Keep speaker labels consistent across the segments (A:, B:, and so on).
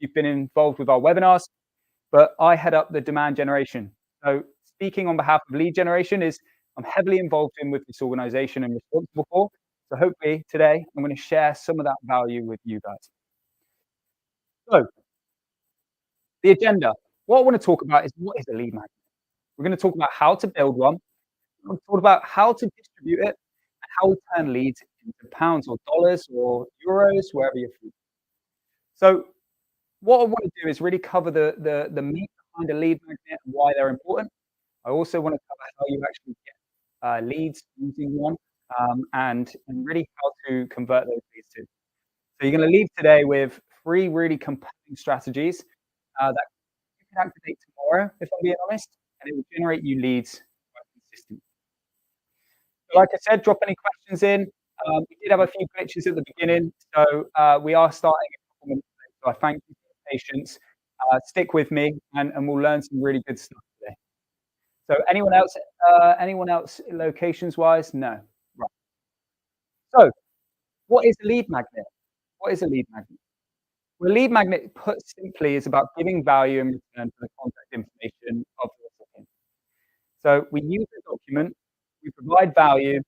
A: you've been involved with our webinars, but I head up the demand generation. So speaking on behalf of lead generation is I'm heavily involved in with this organization and responsible for. So hopefully today I'm going to share some of that value with you guys. So the agenda. What I want to talk about is what is a lead magnet. We're going to talk about how to build one. We're going to talk about how to distribute it and how we turn leads into pounds or dollars or euros, wherever you're from. So what I want to do is really cover the meat behind a lead magnet and why they're important. I also want to cover how you actually get leads using one and really how to convert those leads to. So you're going to leave today with 3 really compelling strategies that you can activate tomorrow, if I'm being honest, and it will generate you leads quite consistently. So like I said, drop any questions in. We did have a few glitches at the beginning, so we are starting a couple minutes late. So I thank you for your patience. Stick with me, and we'll learn some really good stuff today. So anyone else? Anyone else locations-wise? No. Right. So what is a lead magnet? What is a lead magnet? Well, a lead magnet, put simply, is about giving value in return for the contact information of the recipient. So we use a document, we provide value,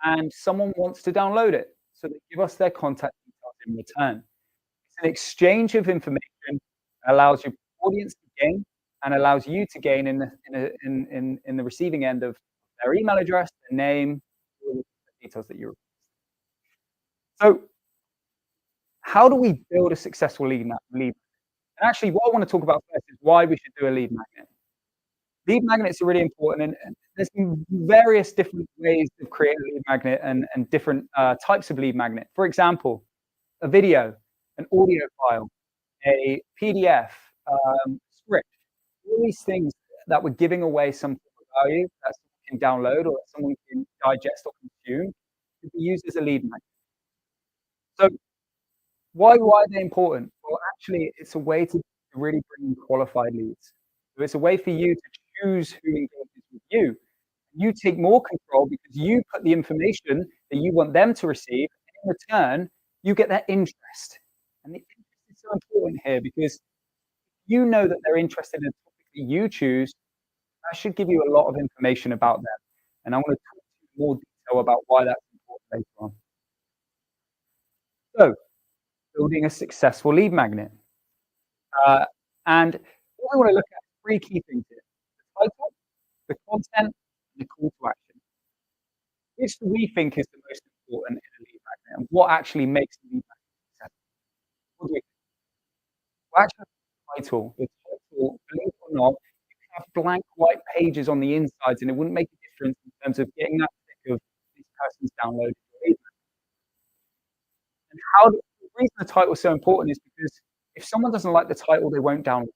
A: and someone wants to download it. So they give us their contact details in return. It's an exchange of information that allows your audience to gain and allows you to gain in the receiving end of their email address, their name, all the details that you request. So how do we build a successful lead magnet? And actually, what I want to talk about first is why we should do a lead magnet. Lead magnets are really important, and there's various different ways of creating a lead magnet and different types of lead magnet. For example, a video, an audio file, a PDF, script, all these things that we're giving away some value that someone can download or that someone can digest or consume can be used as a lead magnet. So why are they important? Well, actually, it's a way to really bring in qualified leads. So it's a way for you to choose who engages with you. You take more control because you put the information that you want them to receive, and in return, you get their interest. And the interest is so important here because you know that they're interested in a topic that you choose. That should give you a lot of information about them. And I want to talk to you in more detail about why that's important later on. So, building a successful lead magnet. And what I want to look at 3 key things here: the title, the content, and the call to action. Which do we think is the most important in a lead magnet, and what actually makes a lead magnet successful? What do we think? Well, actually, the title, believe it or not, you can have blank white pages on the insides, and it wouldn't make a difference in terms of getting that click of this person's downloaded your lead magnet. And the reason the title is so important is because if someone doesn't like the title, they won't download.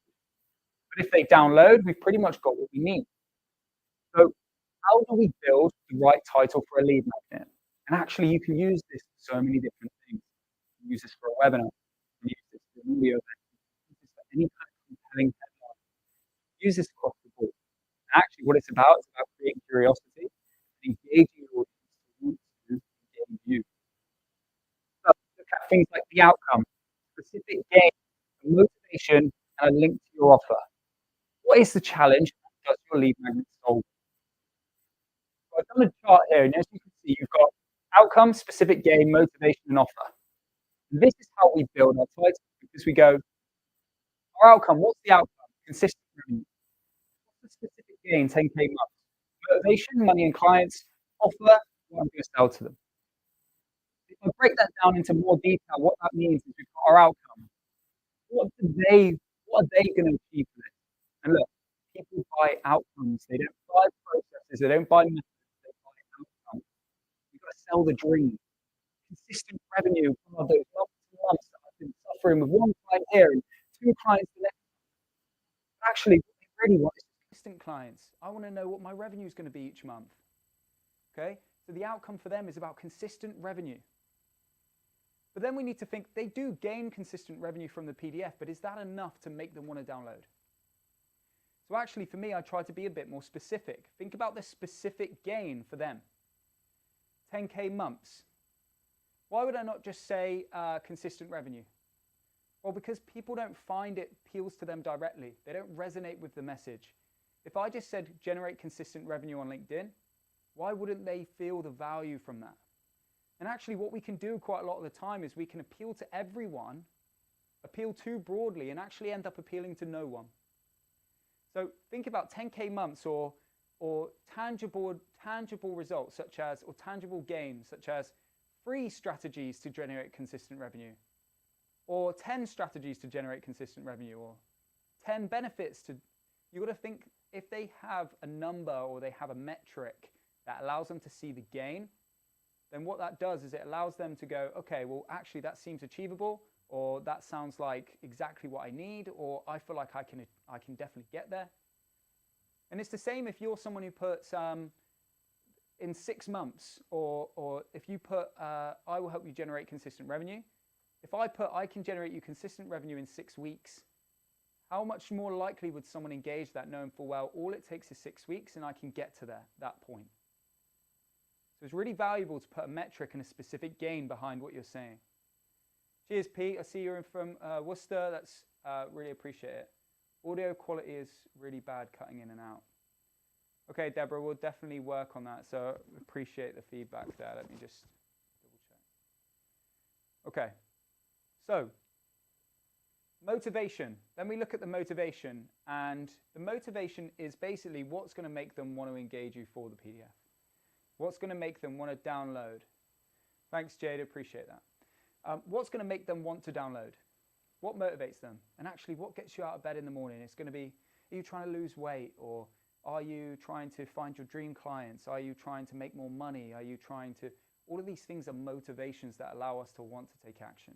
A: But if they download, we've pretty much got what we need. So how do we build the right title for a lead magnet? And actually, you can use this for so many different things. You can use this for a webinar. You can use this for a video event. You can use this for any kind of compelling headline. Use this across the board. And actually, what it's about creating curiosity and engaging your audience to want to engage you. So look at things like the outcome, specific gain, motivation, and a link to your offer. What is the challenge that does your lead magnet solve? So I've done a chart here, and as you can see, you've got outcome, specific gain, motivation, and offer. And this is how we build our title, because we go, our outcome, what's the outcome? Consistent revenue. What's the specific gain? 10K months. Motivation, money and clients. Offer, what I'm going to sell to them. If I break that down into more detail, what that means is we've got our outcome. What are they going to achieve for this? And look, people buy outcomes. They don't buy processes. They don't buy methods. They buy outcomes. You've got to sell the dream. Consistent revenue. Oh, those months that I've been suffering with one client here and 2 clients the next. Actually, what I really want is consistent clients. I want to know what my revenue is going to be each month. Okay? So the outcome for them is about consistent revenue. But then we need to think, they do gain consistent revenue from the PDF, but is that enough to make them want to download? So actually, for me, I try to be a bit more specific. Think about the specific gain for them. 10K months. Why would I not just say consistent revenue? Well, because people don't find it appeals to them directly. They don't resonate with the message. If I just said generate consistent revenue on LinkedIn, why wouldn't they feel the value from that? And actually what we can do quite a lot of the time is we can appeal to everyone, appeal too broadly, and actually end up appealing to no one. So think about 10K months or tangible results such as, or tangible gains such as free strategies to generate consistent revenue, or 10 strategies to generate consistent revenue, or 10 benefits to, you got to think if they have a number or they have a metric that allows them to see the gain, then what that does is it allows them to go, okay, well, actually that seems achievable, or that sounds like exactly what I need, or I feel like I can definitely get there. And it's the same if you're someone who puts in 6 months, or if you put, I will help you generate consistent revenue. If I put, I can generate you consistent revenue in 6 weeks, how much more likely would someone engage that knowing full well, all it takes is 6 weeks and I can get to that point. So it's really valuable to put a metric and a specific gain behind what you're saying. Cheers, Pete. I see you're in from Worcester. That's really appreciate it. Audio quality is really bad, cutting in and out. Okay, Deborah, we'll definitely work on that. So appreciate the feedback there. Let me just double check. Okay, so motivation. Then we look at the motivation, and the motivation is basically what's going to make them want to engage you for the PDF. What's going to make them want to download? Thanks, Jade. Appreciate that. What's going to make them want to download? What motivates them? And actually, what gets you out of bed in the morning? It's going to be, are you trying to lose weight? Or are you trying to find your dream clients? Are you trying to make more money? Are you trying to... All of these things are motivations that allow us to want to take action.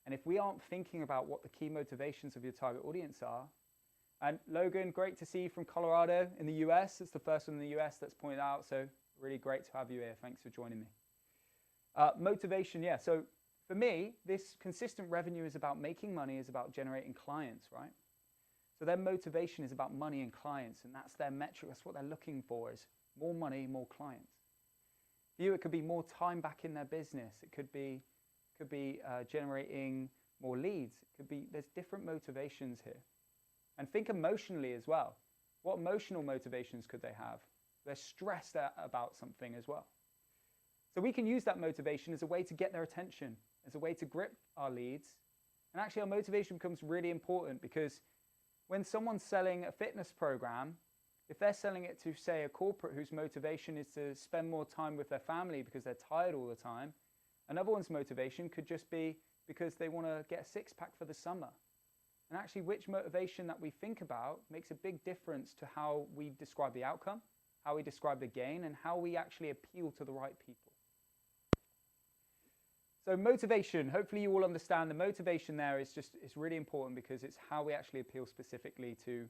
A: And if we aren't thinking about what the key motivations of your target audience are, and Logan, great to see you from Colorado in the US. It's the first one in the US that's pointed out. So really great to have you here. Thanks for joining me. Motivation, yeah. So for me, this consistent revenue is about making money, is about generating clients, right? So their motivation is about money and clients, and that's their metric. That's what they're looking for, is more money, more clients. For you, it could be more time back in their business. It could be generating more leads. It could be, there's different motivations here. And think emotionally as well. What emotional motivations could they have? They're stressed out about something as well. So we can use that motivation as a way to get their attention, as a way to grip our leads. And actually our motivation becomes really important, because when someone's selling a fitness program, if they're selling it to, say, a corporate whose motivation is to spend more time with their family because they're tired all the time, another one's motivation could just be because they want to get a six-pack for the summer. And actually which motivation that we think about makes a big difference to how we describe the outcome, how we describe the gain, and how we actually appeal to the right people. So motivation, hopefully you all understand the motivation there is really important, because it's how we actually appeal specifically to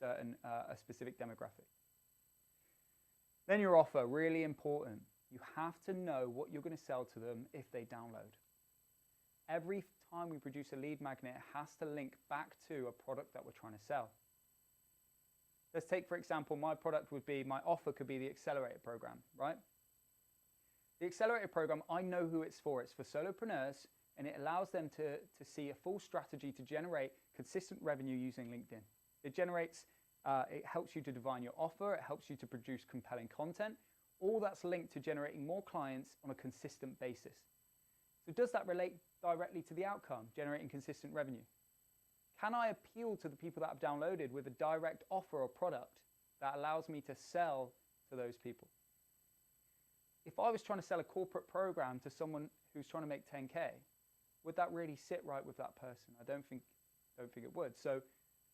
A: a specific demographic. Then your offer, really important. You have to know what you're going to sell to them if they download. Every time we produce a lead magnet, it has to link back to a product that we're trying to sell. Let's take, for example, my product would be, my offer could be the Accelerator program, right? The Accelerator program, I know who it's for. It's for solopreneurs, and it allows them to see a full strategy to generate consistent revenue using LinkedIn. It generates, it helps you to define your offer. It helps you to produce compelling content. All that's linked to generating more clients on a consistent basis. So does that relate directly to the outcome, generating consistent revenue? Can I appeal to the people that have downloaded with a direct offer or product that allows me to sell to those people? If I was trying to sell a corporate program to someone who's trying to make 10K, would that really sit right with that person? I don't think it would. So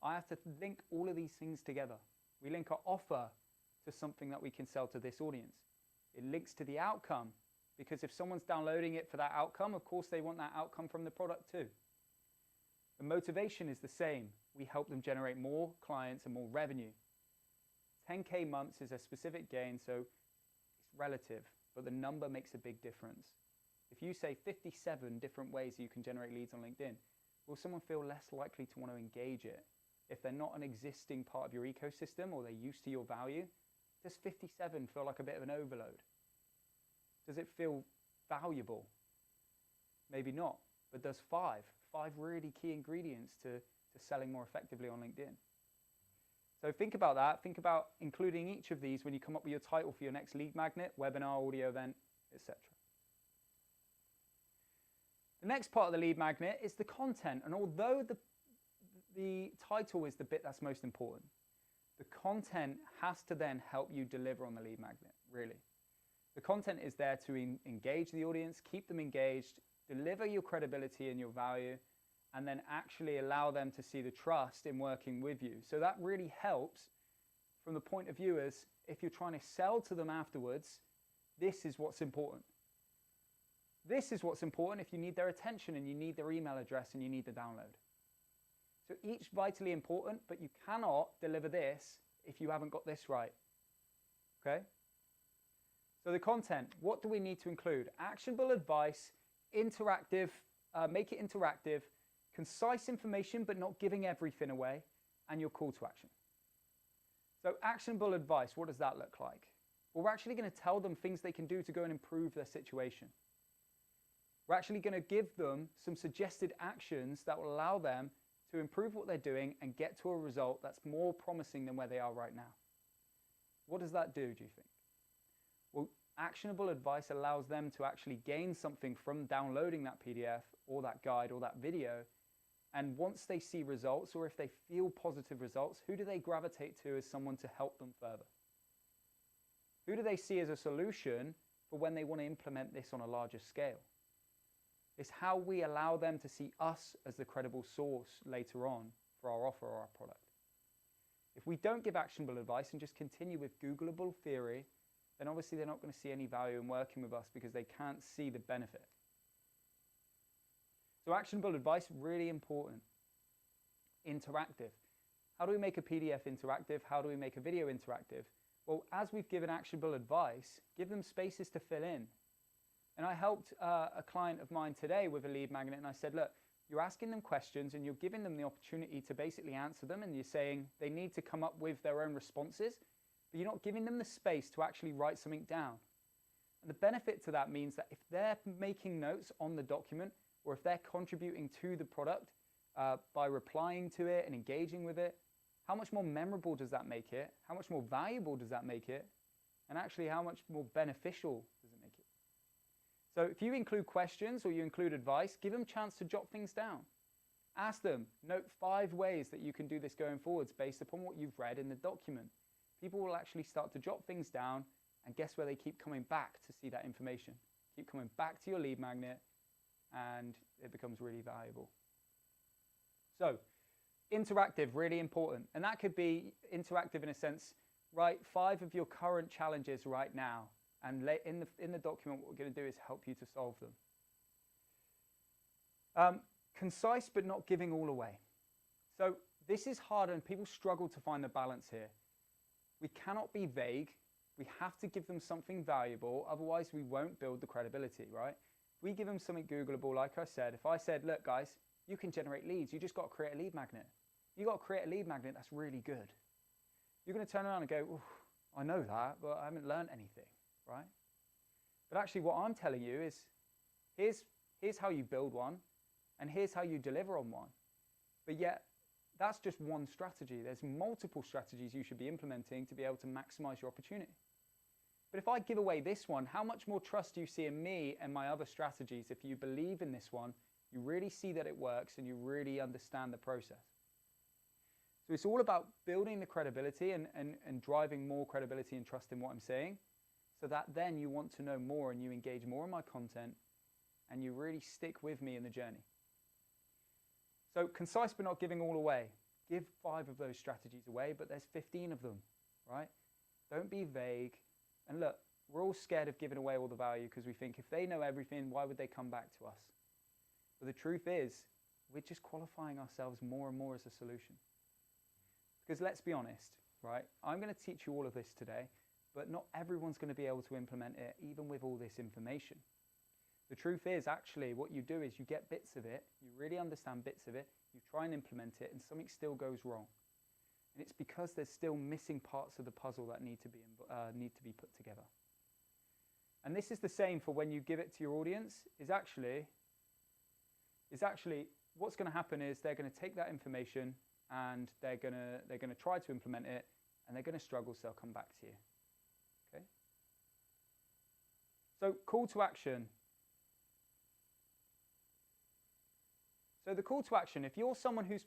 A: I have to link all of these things together. We link our offer to something that we can sell to this audience. It links to the outcome, because if someone's downloading it for that outcome, of course they want that outcome from the product too. The motivation is the same. We help them generate more clients and more revenue. 10K months is a specific gain, so it's relative, but the number makes a big difference. If you say 57 different ways you can generate leads on LinkedIn, will someone feel less likely to want to engage it? If they're not an existing part of your ecosystem, or they're used to your value, does 57 feel like a bit of an overload? Does it feel valuable? Maybe not. But does 5 5 really key ingredients to selling more effectively on LinkedIn. So think about that. Think about including each of these when you come up with your title for your next lead magnet, webinar, audio event, etc. The next part of the lead magnet is the content. And although the title is the bit that's most important, the content has to then help you deliver on the lead magnet, really. The content is there to engage the audience, keep them engaged, deliver your credibility and your value, and then actually allow them to see the trust in working with you. So that really helps from the point of view as if you're trying to sell to them afterwards, this is what's important. This is what's important if you need their attention and you need their email address and you need the download. So each vitally important, but you cannot deliver this if you haven't got this right. Okay? So the content, what do we need to include? Actionable advice, interactive, make it interactive, concise information but not giving everything away, and your call to action. So actionable advice, what does that look like? Well, we're actually going to tell them things they can do to go and improve their situation. We're actually going to give them some suggested actions that will allow them to improve what they're doing and get to a result that's more promising than where they are right now. What does that do you think? Well, actionable advice allows them to actually gain something from downloading that PDF or that guide or that video. And once they see results, or if they feel positive results, who do they gravitate to as someone to help them further? Who do they see as a solution for when they want to implement this on a larger scale? It's how we allow them to see us as the credible source later on for our offer or our product. If we don't give actionable advice and just continue with Googleable theory, then obviously they're not going to see any value in working with us because they can't see the benefit. So actionable advice, really important. Interactive. How do we make a PDF interactive? How do we make a video interactive? Well, as we've given actionable advice, give them spaces to fill in. And I helped a client of mine today with a lead magnet, and I said, look, you're asking them questions and you're giving them the opportunity to basically answer them, and you're saying they need to come up with their own responses, but you're not giving them the space to actually write something down. And the benefit to that means that if they're making notes on the document, or if they're contributing to the product by replying to it and engaging with it, how much more memorable does that make it? How much more valuable does that make it? And actually, how much more beneficial does it make it? So if you include questions or you include advice, give them a chance to jot things down. Ask them, note 5 ways that you can do this going forwards based upon what you've read in the document. People will actually start to jot things down, and guess where they keep coming back to see that information? Keep coming back to your lead magnet, and it becomes really valuable. So interactive, really important. And that could be interactive in a sense, write 5 of your current challenges right now. And in the document, what we're going to do is help you to solve them. Concise, but not giving all away. So this is hard, and people struggle to find the balance here. We cannot be vague. We have to give them something valuable. Otherwise, we won't build the credibility, right? If we give them something Googleable, like I said, if I said, look, guys, you can generate leads. You just got to create a lead magnet. You got to create a lead magnet that's really good. You're going to turn around and go, I know that, but I haven't learned anything. Right? But actually what I'm telling you is, here's how you build one, and here's how you deliver on one. But yet, that's just one strategy. There's multiple strategies you should be implementing to be able to maximize your opportunity. But if I give away this one, how much more trust do you see in me and my other strategies if you believe in this one, you really see that it works, and you really understand the process? So it's all about building the credibility and driving more credibility and trust in what I'm saying, so that then you want to know more and you engage more in my content and you really stick with me in the journey. So concise but not giving all away. Give 5 of those strategies away, but there's 15 of them, right? Don't be vague. And look, we're all scared of giving away all the value because we think if they know everything, why would they come back to us? But the truth is, we're just qualifying ourselves more and more as a solution. Because let's be honest, right? I'm going to teach you all of this today, but not everyone's going to be able to implement it, even with all this information. The truth is, actually, what you do is you get bits of it, you really understand bits of it, you try and implement it, and something still goes wrong. And it's because there's still missing parts of the puzzle that need to be put together. And this is the same for when you give it to your audience, is actually what's going to happen is they're going to take that information and they're going to try to implement it, and they're going to struggle, so they'll come back to you. Okay? So call to action. So the call to action, if you're someone who's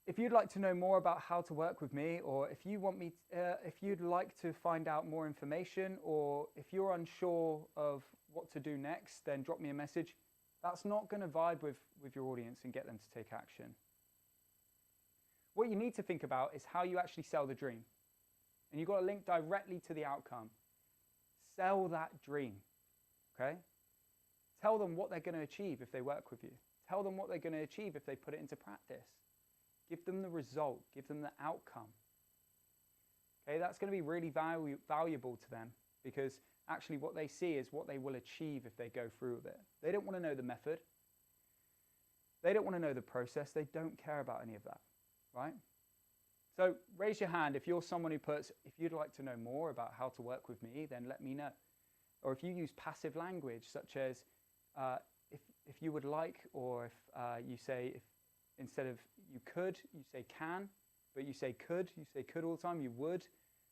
A: if you'd like to know more about how to work with me, or if you want me, if you'd like to find out more information, or if you're unsure of what to do next, then drop me a message. That's not going to vibe with your audience and get them to take action. What you need to think about is how you actually sell the dream. And you've got to link directly to the outcome. Sell that dream, okay? Tell them what they're going to achieve if they work with you. Tell them what they're going to achieve if they put it into practice. Give them the result. Give them the outcome. Okay, that's going to be really valuable to them, because actually what they see is what they will achieve if they go through with it. They don't want to know the method. They don't want to know the process. They don't care about any of that, right? So raise your hand if you're someone who puts, if you'd like to know more about how to work with me, then let me know. Or if you use passive language, such as if you would like, or if you say, if instead of you could, you say can, but you say could all the time, you would.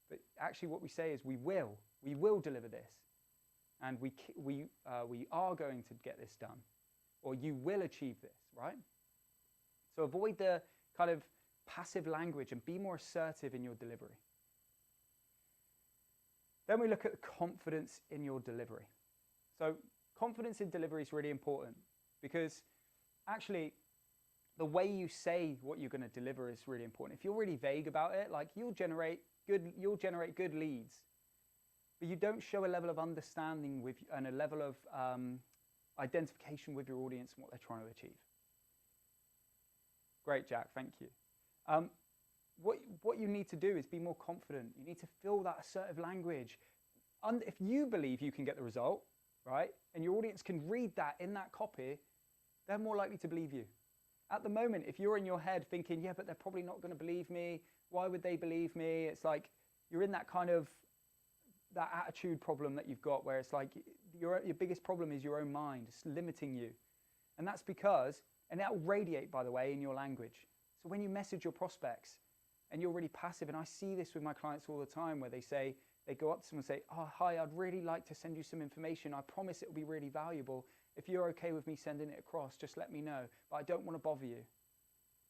A: But actually what we say is we will deliver this. And we are going to get this done. Or you will achieve this, right? So avoid the kind of passive language and be more assertive in your delivery. Then we look at confidence in your delivery. So confidence in delivery is really important, because actually the way you say what you're going to deliver is really important. If you're really vague about it, like you'll generate good leads, but you don't show a level of understanding with and a level of identification with your audience and what they're trying to achieve. Great, Jack, thank you. What you need to do is be more confident. You need to fill that assertive language. If you believe you can get the result, right, and your audience can read that in that copy, they're more likely to believe you. At the moment, if you're in your head thinking, yeah, but they're probably not going to believe me, why would they believe me? It's like you're in that kind of, that attitude problem that you've got, where it's like your biggest problem is your own mind. It's limiting you. And that's because, and that will radiate, by the way, in your language. So when you message your prospects and you're really passive, and I see this with my clients all the time, where they say, they go up to someone and say, oh, hi, I'd really like to send you some information. I promise it will be really valuable. If you're okay with me sending it across, just let me know. But I don't want to bother you.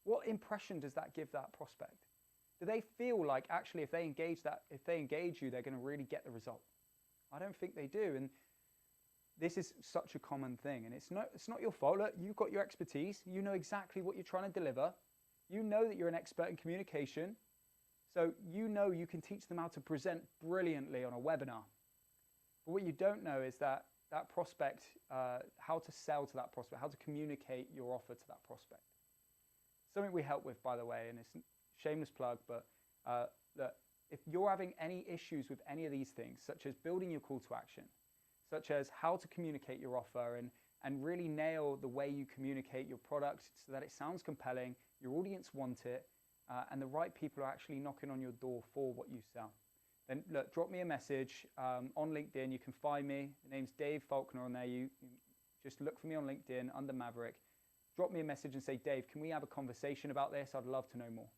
A: What impression does that give that prospect? Do they feel like actually if they engage you, they're going to really get the result? I don't think they do. And this is such a common thing. And it's not your fault. Look, you've got your expertise. You know exactly what you're trying to deliver. You know that you're an expert in communication. So you know you can teach them how to present brilliantly on a webinar. But what you don't know is that prospect, how to sell to that prospect, how to communicate your offer to that prospect. Something we help with, by the way, and it's a shameless plug, but look, if you're having any issues with any of these things, such as building your call to action, such as how to communicate your offer and really nail the way you communicate your product so that it sounds compelling, your audience want it, and the right people are actually knocking on your door for what you sell, then look, drop me a message on LinkedIn. You can find me. The name's Dave Faulkner on there. You just look for me on LinkedIn under Maverick. Drop me a message and say, Dave, can we have a conversation about this? I'd love to know more.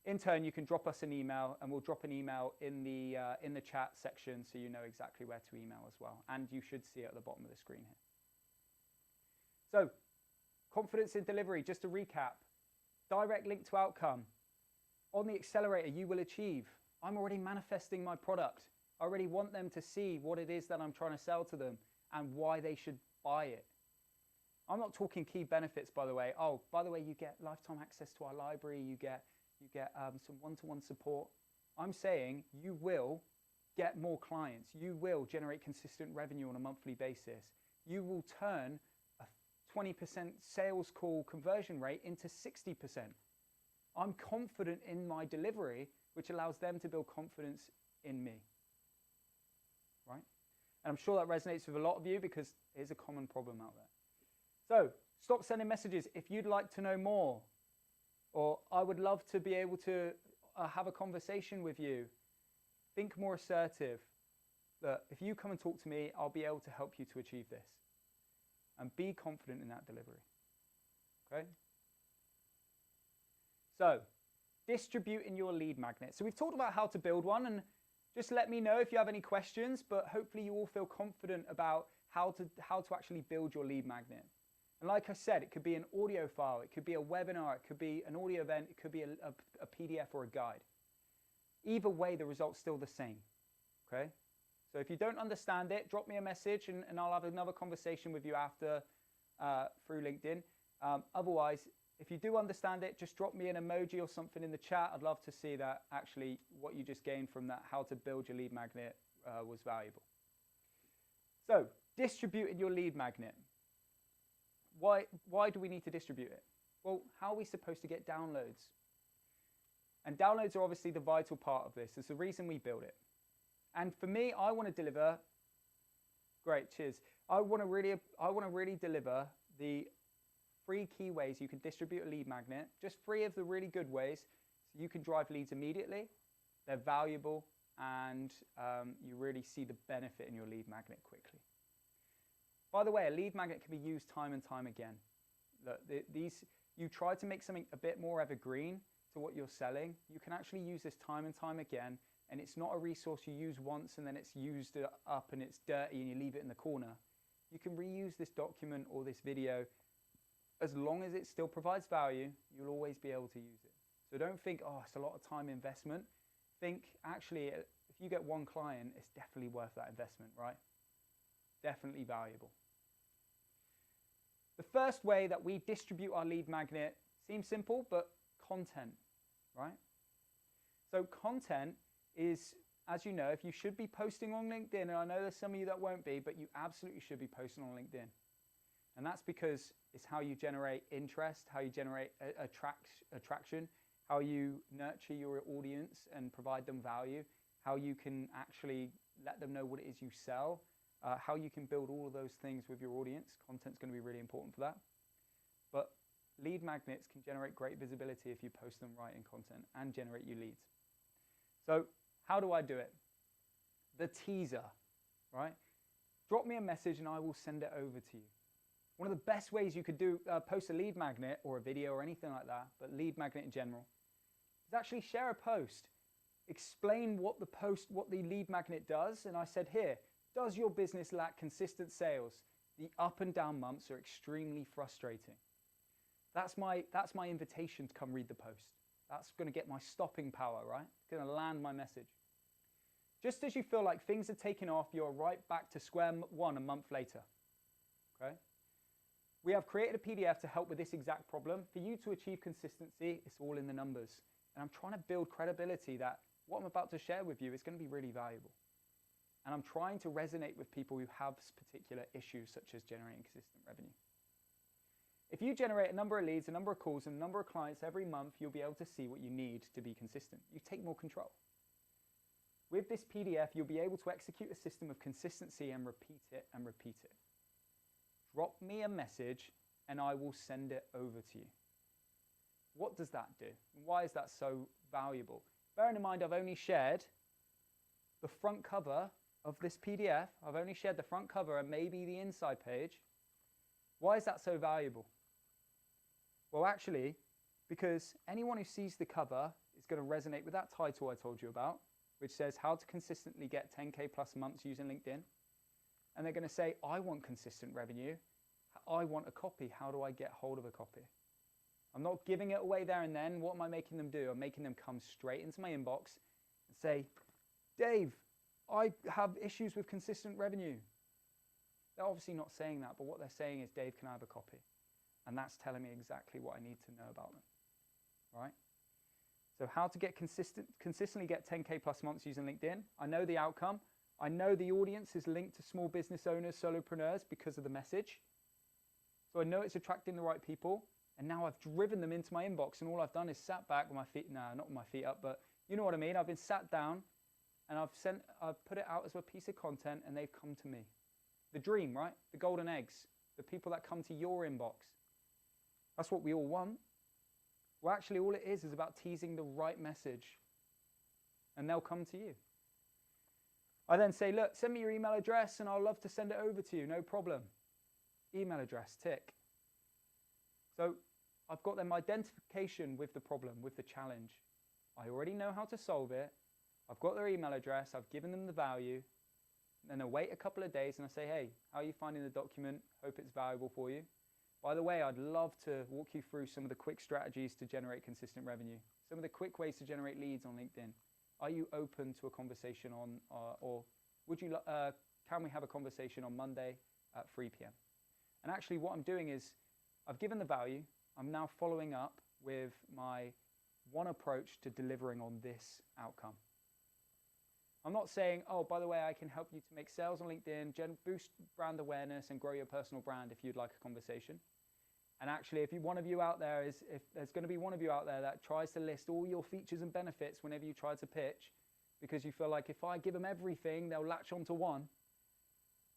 A: In turn, you can drop us an email, and we'll drop an email in the chat section so you know exactly where to email as well. And you should see it at the bottom of the screen here. So, confidence in delivery, just to recap. Direct link to outcome. On the accelerator, you will achieve. I'm already manifesting my product. I already want them to see what it is that I'm trying to sell to them and why they should buy it. I'm not talking key benefits, by the way. Oh, by the way, you get lifetime access to our library. You get some one-to-one support. I'm saying you will get more clients. You will generate consistent revenue on a monthly basis. You will turn a 20% sales call conversion rate into 60%. I'm confident in my delivery, which allows them to build confidence in me, right? And I'm sure that resonates with a lot of you, because it is a common problem out there. So stop sending messages if you'd like to know more, or I would love to be able to have a conversation with you. Think more assertive. That if you come and talk to me, I'll be able to help you to achieve this. And be confident in that delivery. okay? So, distributing your lead magnet. So we've talked about how to build one, and just let me know if you have any questions, but hopefully you all feel confident about how to actually build your lead magnet. And like I said, it could be an audio file, it could be a webinar, it could be an audio event, it could be a PDF or a guide. Either way, the result's still the same, okay? So if you don't understand it, drop me a message and I'll have another conversation with you after through LinkedIn. Otherwise, if you do understand it, just drop me an emoji or something in the chat. I'd love to see that actually what you just gained from that, how to build your lead magnet was valuable. So, distributing your lead magnet. Why do we need to distribute it? Well, how are we supposed to get downloads? And downloads are obviously the vital part of this. It's the reason we build it. And for me, I want to deliver, great, cheers. I want to really deliver the 3 key ways you can distribute a lead magnet, just 3 of the really good ways, so you can drive leads immediately, they're valuable, and you really see the benefit in your lead magnet quickly. By the way, a lead magnet can be used time and time again. Look, you try to make something a bit more evergreen to what you're selling, you can actually use this time and time again, and it's not a resource you use once and then it's used up and it's dirty and you leave it in the corner. You can reuse this document or this video. As long as it still provides value, you'll always be able to use it. So don't think, oh, it's a lot of time investment. Think, actually, if you get 1 client, it's definitely worth that investment, right? Definitely valuable. The first way that we distribute our lead magnet seems simple, but content, right? So content is, as you know, if you should be posting on LinkedIn, and I know there's some of you that won't be, but you absolutely should be posting on LinkedIn. And that's because it's how you generate interest, how you generate attraction, how you nurture your audience and provide them value, how you can actually let them know what it is you sell, how you can build all of those things with your audience. Content's going to be really important for that. But lead magnets can generate great visibility if you post them right in content and generate you leads. So how do I do it? The teaser, right? Drop me a message and I will send it over to you. One of the best ways you could do post a lead magnet or a video or anything like that, but lead magnet in general, is actually share a post. Explain what the lead magnet does. And I said here, does your business lack consistent sales? The up and down months are extremely frustrating. That's my invitation to come read the post. That's going to get my stopping power, right? It's going to land my message. Just as you feel like things are taking off, you're right back to square 1 a month later, okay? We have created a PDF to help with this exact problem. For you to achieve consistency, it's all in the numbers. And I'm trying to build credibility that what I'm about to share with you is going to be really valuable. And I'm trying to resonate with people who have particular issues, such as generating consistent revenue. If you generate a number of leads, a number of calls, and a number of clients every month, you'll be able to see what you need to be consistent. You take more control. With this PDF, you'll be able to execute a system of consistency and repeat it and repeat it. Drop me a message and I will send it over to you. What does that do? Why is that so valuable? Bearing in mind, I've only shared the front cover of this PDF. I've only shared the front cover and maybe the inside page. Why is that so valuable? Well, actually, because anyone who sees the cover is going to resonate with that title I told you about, which says how to consistently get 10K plus months using LinkedIn. And they're going to say, I want consistent revenue. I want a copy. How do I get hold of a copy? I'm not giving it away there and then. What am I making them do? I'm making them come straight into my inbox and say, Dave, I have issues with consistent revenue. They're obviously not saying that, but what they're saying is, Dave, can I have a copy? And that's telling me exactly what I need to know about them, right? So how to get consistently get 10K plus months using LinkedIn. I know the outcome. I know the audience is linked to small business owners, solopreneurs because of the message. So I know it's attracting the right people. And now I've driven them into my inbox and all I've done is sat back with my feet, no, not with my feet up, but you know what I mean. I've been sat down and I've put it out as a piece of content and they've come to me. The dream, right? The golden eggs, the people that come to your inbox. That's what we all want. Well, actually, all it is about teasing the right message and they'll come to you. I then say, look, send me your email address and I'll love to send it over to you. No problem. Email address, tick. So I've got them identification with the problem, with the challenge. I already know how to solve it. I've got their email address. I've given them the value. Then I wait a couple of days and I say, hey, how are you finding the document? Hope it's valuable for you. By the way, I'd love to walk you through some of the quick strategies to generate consistent revenue, some of the quick ways to generate leads on LinkedIn. Are you open to a conversation on, or would you, can we have a conversation on Monday at 3 p.m.? And actually what I'm doing is I've given the value. I'm now following up with my one approach to delivering on this outcome. I'm not saying, oh, by the way, I can help you to make sales on LinkedIn, boost brand awareness and grow your personal brand if you'd like a conversation. And actually, if one of you out there if there's going to be one of you out there that tries to list all your features and benefits whenever you try to pitch, because you feel like if I give them everything, they'll latch onto one.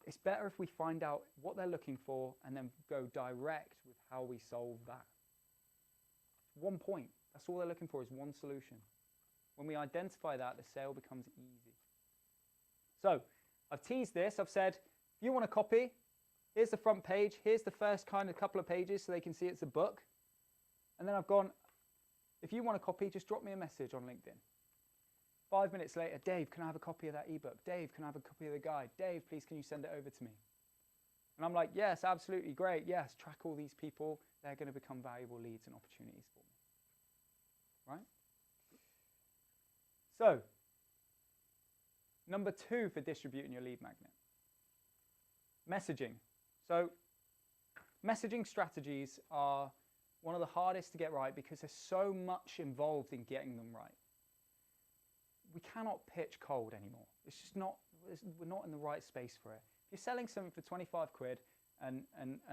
A: It's better if we find out what they're looking for and then go direct with how we solve that. One point. That's all they're looking for is one solution. When we identify that, the sale becomes easy. So I've teased this. I've said, if you want a copy, here's the front page. Here's the first kind of couple of pages so they can see it's a book. And then I've gone, if you want a copy, just drop me a message on LinkedIn. 5 minutes later, Dave, can I have a copy of that ebook? Dave, can I have a copy of the guide? Dave, please, can you send it over to me? And I'm like, yes, absolutely, great. Yes, track all these people. They're going to become valuable leads and opportunities for me. Right? So, number 2 for distributing your lead magnet. Messaging. So, messaging strategies are one of the hardest to get right because there's so much involved in getting them right. We cannot pitch cold anymore. It's just not, we're not in the right space for it. If you're selling something for 25 quid and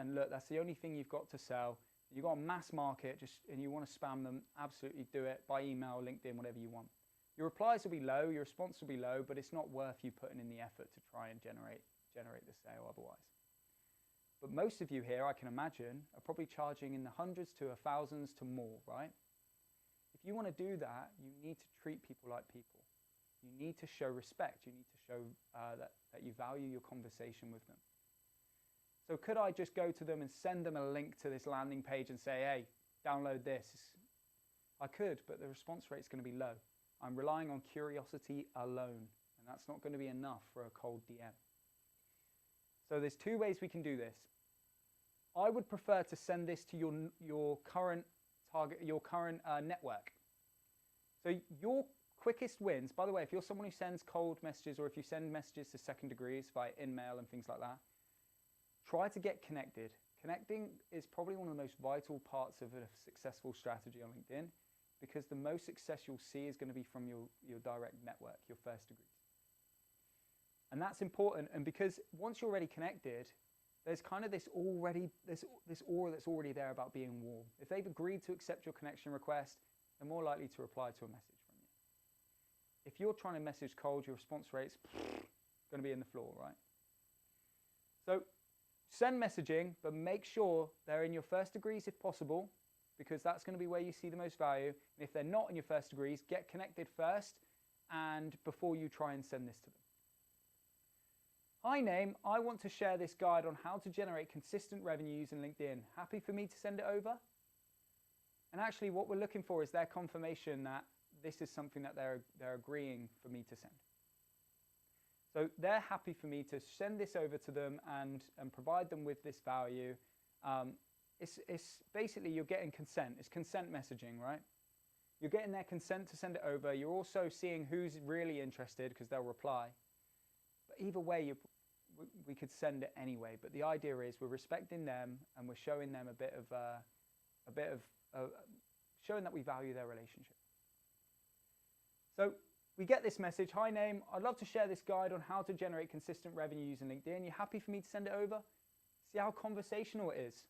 A: look, that's the only thing you've got to sell, you've got a mass market and you want to spam them, absolutely do it by email, LinkedIn, whatever you want. Your replies will be low, your response will be low, but it's not worth you putting in the effort to try and generate the sale otherwise. But most of you here, I can imagine, are probably charging in the hundreds to thousands to more, right? If you want to do that, you need to treat people like people. You need to show respect. You need to show that you value your conversation with them. So could I just go to them and send them a link to this landing page and say, hey, download this? I could, but the response rate is going to be low. I'm relying on curiosity alone, and that's not going to be enough for a cold DM. So there's 2 ways we can do this. I would prefer to send this to your current target, your current network. So your quickest wins, by the way, if you're someone who sends cold messages or if you send messages to second degrees via InMail and things like that, try to get connected. Connecting is probably one of the most vital parts of a successful strategy on LinkedIn because the most success you'll see is going to be from your direct network, your first degrees. And that's important, and because once you're already connected, there's kind of this aura that's already there about being warm. If they've agreed to accept your connection request, they're more likely to reply to a message from you. If you're trying to message cold, your response rate's going to be in the floor, right? So send messaging, but make sure they're in your first degrees if possible, because that's going to be where you see the most value. And if they're not in your first degrees, get connected first and before you try and send this to them. Hi name, I want to share this guide on how to generate consistent revenue using LinkedIn. Happy for me to send it over? And actually what we're looking for is their confirmation that this is something that they're agreeing for me to send. So they're happy for me to send this over to them and provide them with this value. It's basically you're getting consent. It's consent messaging, right? You're getting their consent to send it over. You're also seeing who's really interested because they'll reply. But either way, we could send it anyway. But the idea is we're respecting them and we're showing them showing that we value their relationship. So we get this message, hi name, I'd love to share this guide on how to generate consistent revenue using LinkedIn. You happy for me to send it over? See how conversational it is.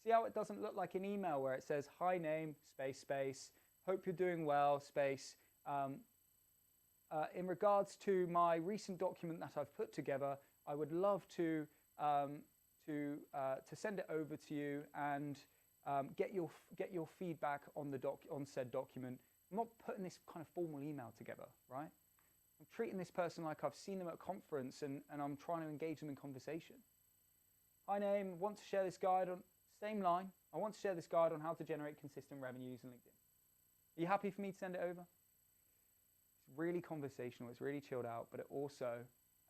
A: See how it doesn't look like an email where it says, hi name, space, hope you're doing well, space. In regards to my recent document that I've put together, I would love to send it over to you and get your feedback on said document. I'm not putting this kind of formal email together, right? I'm treating this person like I've seen them at a conference and I'm trying to engage them in conversation. Hi name, want to share this guide on same line, I want to share this guide on how to generate consistent revenue using LinkedIn. Are you happy for me to send it over? It's really conversational, it's really chilled out, but it also,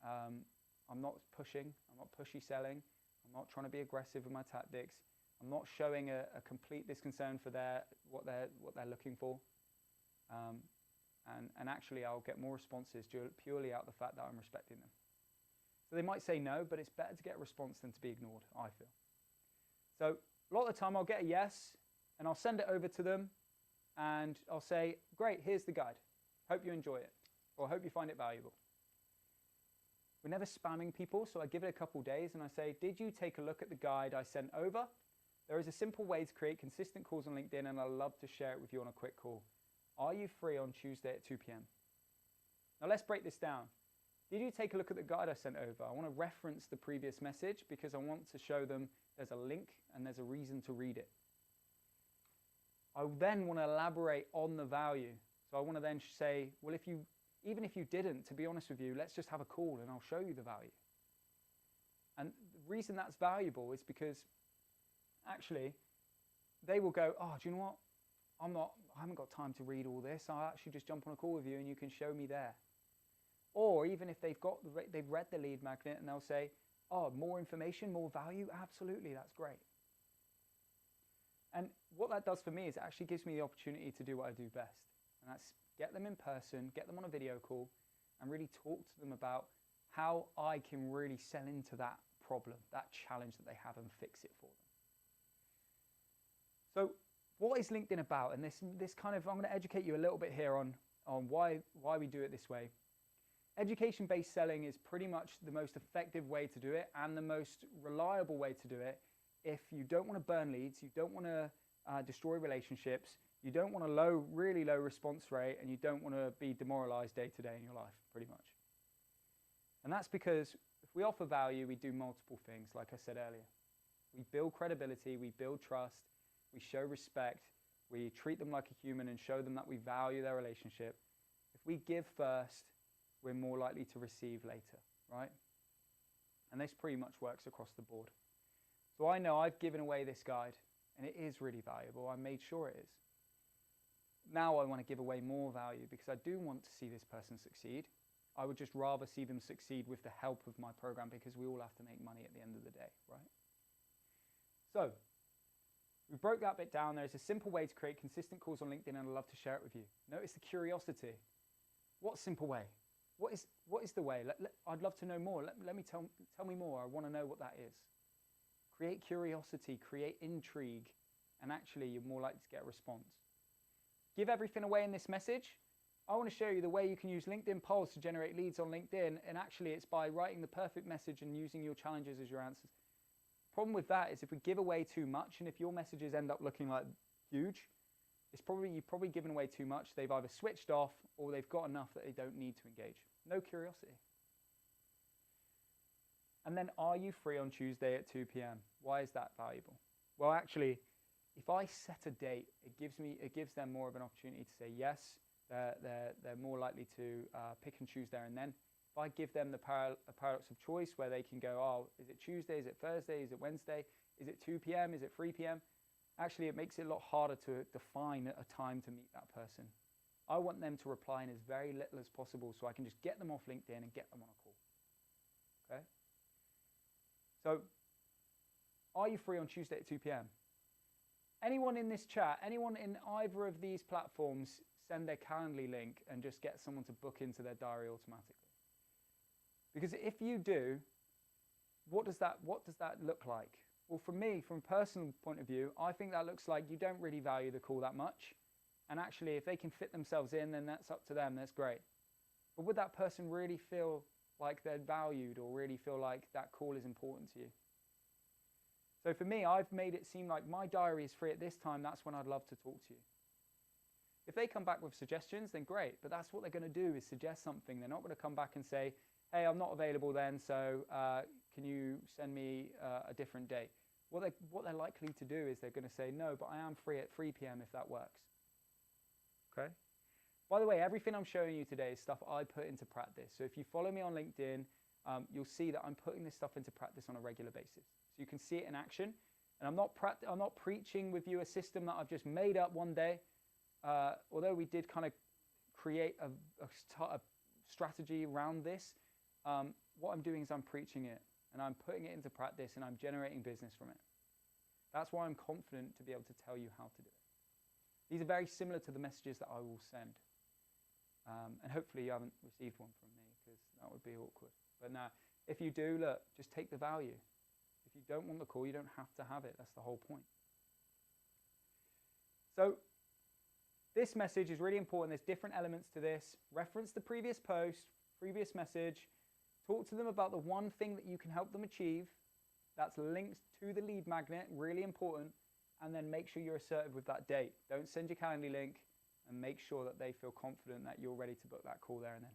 A: I'm not pushing, I'm not pushy selling, I'm not trying to be aggressive with my tactics, I'm not showing a complete disconcern for what they're looking for. And actually I'll get more responses purely out of the fact that I'm respecting them. So they might say no, but it's better to get a response than to be ignored, I feel. So a lot of the time I'll get a yes and I'll send it over to them and I'll say, great, here's the guide. Hope you enjoy it, or hope you find it valuable. We're never spamming people, so I give it a couple days and I say, did you take a look at the guide I sent over? There is a simple way to create consistent calls on LinkedIn and I'd love to share it with you on a quick call. Are you free on Tuesday at 2 p.m? Now let's break this down. Did you take a look at the guide I sent over? I want to reference the previous message because I want to show them there's a link and there's a reason to read it. I then want to elaborate on the value. So I want to then say, well, even if you didn't, to be honest with you, let's just have a call and I'll show you the value. And the reason that's valuable is because actually they will go, oh, do you know what? I haven't got time to read all this. I'll actually just jump on a call with you and you can show me there. Or even if they've read the lead magnet and they'll say, oh, more information, more value, absolutely, that's great. And what that does for me is it actually gives me the opportunity to do what I do best. And that's get them in person, get them on a video call, and really talk to them about how I can really sell into that problem, that challenge that they have, and fix it for them. So what is LinkedIn about? And this kind of, I'm going to educate you a little bit here on why we do it this way. Education-based selling is pretty much the most effective way to do it and the most reliable way to do it if you don't want to burn leads, you don't want to destroy relationships, you don't want a really low response rate, and you don't want to be demoralized day to day in your life, pretty much. And that's because if we offer value, we do multiple things, like I said earlier. We build credibility, we build trust, we show respect, we treat them like a human and show them that we value their relationship. If we give first, we're more likely to receive later, right? And this pretty much works across the board. So I know I've given away this guide and it is really valuable. I made sure it is. Now I want to give away more value because I do want to see this person succeed. I would just rather see them succeed with the help of my program because we all have to make money at the end of the day, right? So we broke that bit down. There's a simple way to create consistent calls on LinkedIn and I'd love to share it with you. Notice the curiosity. What simple way? What is the way? I'd love to know more. Tell me more. I want to know what that is. Create curiosity, create intrigue, and actually you're more likely to get a response. Give everything away in this message. I want to show you the way you can use LinkedIn polls to generate leads on LinkedIn, and actually it's by writing the perfect message and using your challenges as your answers. Problem with that is if we give away too much, and if your messages end up looking like huge, you've probably given away too much. They've either switched off or they've got enough that they don't need to engage. No curiosity. And then, are you free on Tuesday at 2 p.m? Why is that valuable? Well, actually, if I set a date, it gives them more of an opportunity to say yes. They're more likely to pick and choose there and then. If I give them a paradox of choice where they can go, oh, is it Tuesday? Is it Thursday? Is it Wednesday? Is it 2 p.m? Is it 3 p.m? Actually, it makes it a lot harder to define a time to meet that person. I want them to reply in as very little as possible so I can just get them off LinkedIn and get them on a call. Okay? So, are you free on Tuesday at 2 p.m? Anyone in this chat, anyone in either of these platforms, send their Calendly link and just get someone to book into their diary automatically. Because if you do, what does that look like? Well, for me, from a personal point of view, I think that looks like you don't really value the call that much. And actually, if they can fit themselves in, then that's up to them, that's great. But would that person really feel like they're valued or really feel like that call is important to you? So for me, I've made it seem like my diary is free at this time, that's when I'd love to talk to you. If they come back with suggestions, then great, but that's what they're going to do is suggest something. They're not going to come back and say, hey, I'm not available then, so can you send me a different date? What they're likely to do is they're going to say, no, but I am free at 3 p.m. if that works. Okay? By the way, everything I'm showing you today is stuff I put into practice. So if you follow me on LinkedIn, you'll see that I'm putting this stuff into practice on a regular basis. So you can see it in action. And I'm not preaching with you a system that I've just made up one day. Although we did kind of create a strategy around this, what I'm doing is I'm preaching it and I'm putting it into practice and I'm generating business from it. That's why I'm confident to be able to tell you how to do it. These are very similar to the messages that I will send. And hopefully you haven't received one from me, because that would be awkward. But now, if you do, look, just take the value. If you don't want the call, you don't have to have it. That's the whole point. So this message is really important. There's different elements to this. Reference the previous post, previous message. Talk to them about the one thing that you can help them achieve. That's linked to the lead magnet, really important. And then make sure you're assertive with that date. Don't send your Calendly link, and make sure that they feel confident that you're ready to book that call there and then.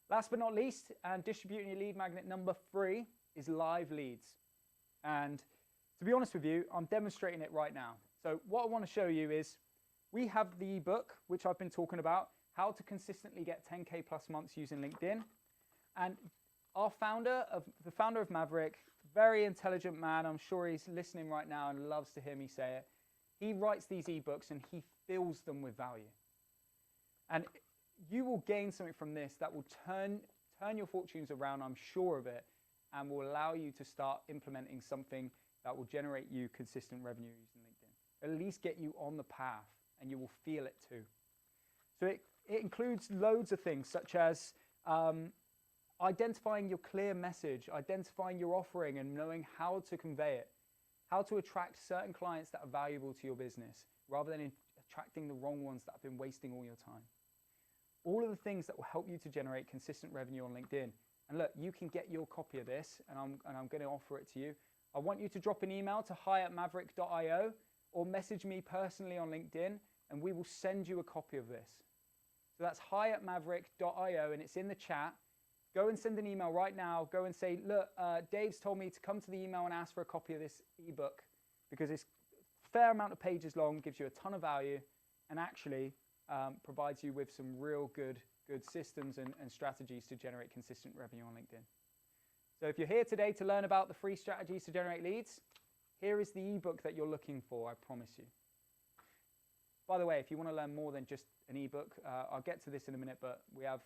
A: Last but not least, and distributing your lead magnet number 3 is live leads. And to be honest with you, I'm demonstrating it right now. So what I want to show you is we have the ebook, which I've been talking about, how to consistently get 10K plus months using LinkedIn. And the founder of MAVERRIK, very intelligent man, I'm sure he's listening right now and loves to hear me say it. He writes these ebooks and he fills them with value. And you will gain something from this that will turn your fortunes around, I'm sure of it, and will allow you to start implementing something that will generate you consistent revenue using LinkedIn. At least get you on the path, and you will feel it too. So it includes loads of things, such as identifying your clear message, identifying your offering and knowing how to convey it, how to attract certain clients that are valuable to your business, rather than attracting the wrong ones that have been wasting all your time. All of the things that will help you to generate consistent revenue on LinkedIn. And look, you can get your copy of this, and I'm going to offer it to you. I want you to drop an email to hi@maverrick.io or message me personally on LinkedIn, and we will send you a copy of this. So that's hi@maverrick.io, and it's in the chat. Go and send an email right now. Go and say, look, Dave's told me to come to the email and ask for a copy of this ebook, because it's a fair amount of pages long, gives you a ton of value, and actually provides you with some real good systems and strategies to generate consistent revenue on LinkedIn. So if you're here today to learn about the free strategies to generate leads, here is the ebook that you're looking for, I promise you. By the way, if you want to learn more than just an ebook, I'll get to this in a minute, but we have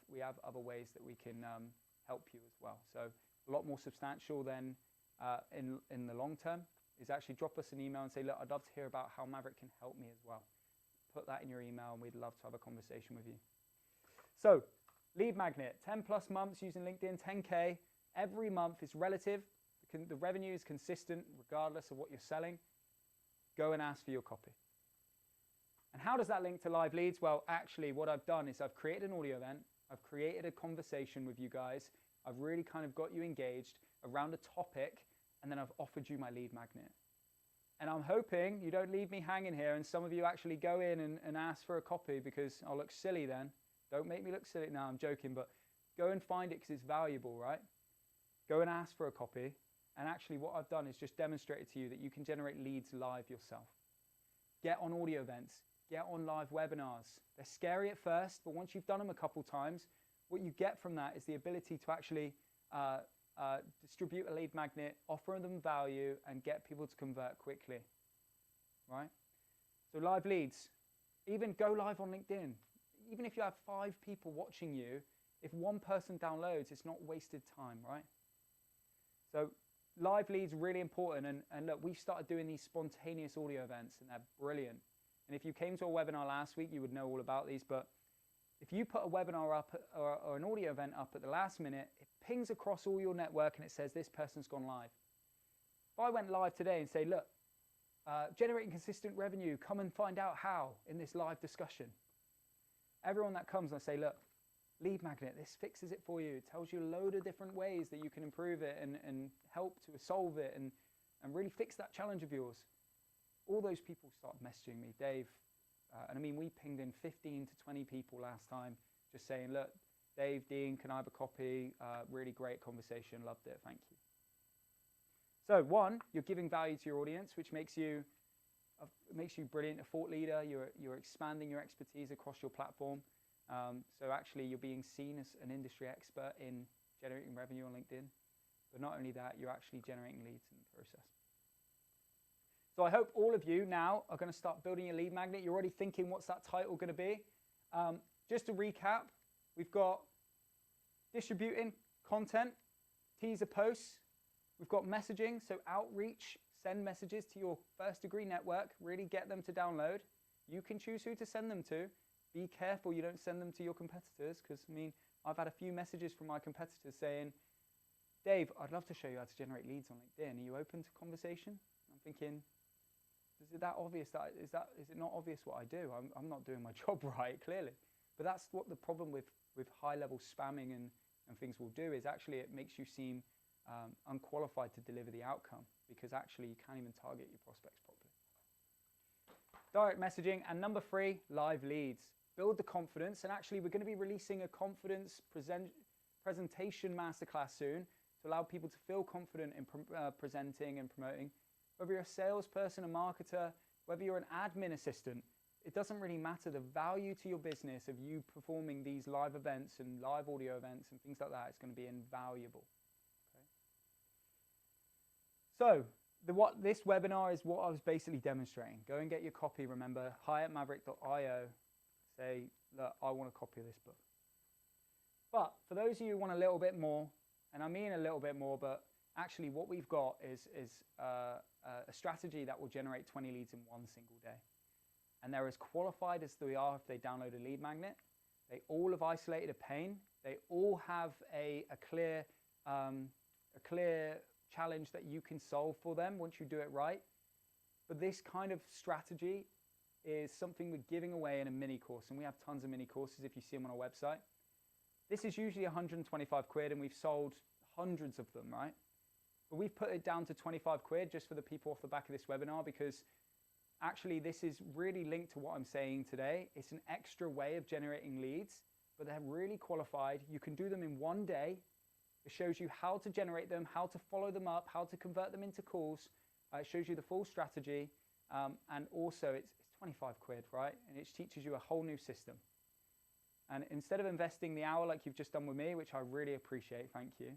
A: other ways that we can help you as well. So a lot more substantial than in the long term is actually drop us an email and say, look, I'd love to hear about how MAVERRIK can help me as well. Put that in your email and we'd love to have a conversation with you. So lead magnet, 10 plus months using LinkedIn, 10K. Every month is relative. The revenue is consistent regardless of what you're selling. Go and ask for your copy. And how does that link to live leads? Well, actually what I've done is I've created an audio event. I've created a conversation with you guys. I've really kind of got you engaged around a topic, and then I've offered you my lead magnet. And I'm hoping you don't leave me hanging here and some of you actually go in and ask for a copy, because I'll look silly then. Don't make me look silly. No, I'm joking, but go and find it because it's valuable, right? Go and ask for a copy. And actually what I've done is just demonstrated to you that you can generate leads live yourself. Get on audio events. Get on live webinars. They're scary at first, but once you've done them a couple times, what you get from that is the ability to actually distribute a lead magnet, offer them value, and get people to convert quickly, right? So live leads, even go live on LinkedIn. Even if you have 5 people watching you, if one person downloads, it's not wasted time, right? So live leads, really important. And look, we've started doing these spontaneous audio events, and they're brilliant. And if you came to a webinar last week, you would know all about these. But if you put a webinar up or an audio event up at the last minute, it pings across all your network and it says this person's gone live. If I went live today and say, look, generating consistent revenue, come and find out how in this live discussion. Everyone that comes, I say, look, lead magnet, this fixes it for you. It tells you a load of different ways that you can improve it and help to solve it and really fix that challenge of yours. All those people start messaging me, Dave, and I mean, we pinged in 15 to 20 people last time, just saying, look, Dave, Dean, can I have a copy? Really great conversation, loved it, thank you. So 1, you're giving value to your audience, which makes you brilliant, a thought leader. You're expanding your expertise across your platform. So actually, you're being seen as an industry expert in generating revenue on LinkedIn. But not only that, you're actually generating leads in the process. So I hope all of you now are going to start building your lead magnet. You're already thinking, what's that title going to be? Just to recap, we've got distributing content, teaser posts. We've got messaging, so outreach, send messages to your first degree network, really get them to download. You can choose who to send them to. Be careful you don't send them to your competitors, because I mean, I've had a few messages from my competitors saying, Dave, I'd love to show you how to generate leads on LinkedIn. Are you open to conversation? I'm thinking, is it that obvious? Is it not obvious what I do? I'm not doing my job right, clearly. But that's what the problem with high-level spamming and things will do, is actually it makes you seem unqualified to deliver the outcome, because actually you can't even target your prospects properly. Direct messaging. And number 3, live leads. Build the confidence. And actually we're going to be releasing a confidence presentation masterclass soon to allow people to feel confident in presenting and promoting. Whether you're a salesperson, a marketer, whether you're an admin assistant, it doesn't really matter. The value to your business of you performing these live events and live audio events and things like that is going to be invaluable. Okay? So this webinar is what I was basically demonstrating. Go and get your copy. Remember, hi@maverick.io. Say, look, I want a copy of this book. But for those of you who want a little bit more, and I mean a little bit more, but actually what we've got is a strategy that will generate 20 leads in one single day. And they're as qualified as they are if they download a lead magnet. They all have isolated a pain. They all have a clear challenge that you can solve for them once you do it right. But this kind of strategy is something we're giving away in a mini course. And we have tons of mini courses if you see them on our website. This is usually 125 quid, and we've sold hundreds of them, right? But we've put it down to 25 quid just for the people off the back of this webinar, because actually this is really linked to what I'm saying today. It's an extra way of generating leads, but they're really qualified. You can do them in one day. It shows you how to generate them, how to follow them up, how to convert them into calls. It shows you the full strategy. And also it's 25 quid, right? And it teaches you a whole new system. And instead of investing the hour like you've just done with me, which I really appreciate, thank you,